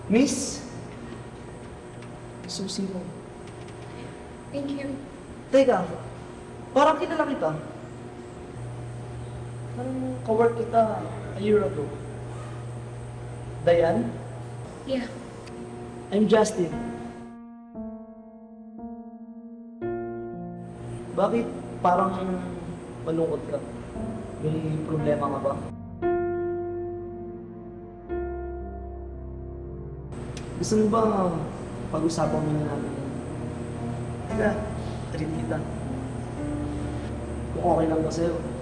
Miss? Susi mo. Thank you. Teka, parang kilala kita. Parang kawork kita a year ago. Diane? Yeah. I'm Justin. Bakit parang malungkot ka? May problema ka ba? Gusto mo ba pag-usapan mo na natin? Teka, treat kita. Kung okay lang ba sa'yo.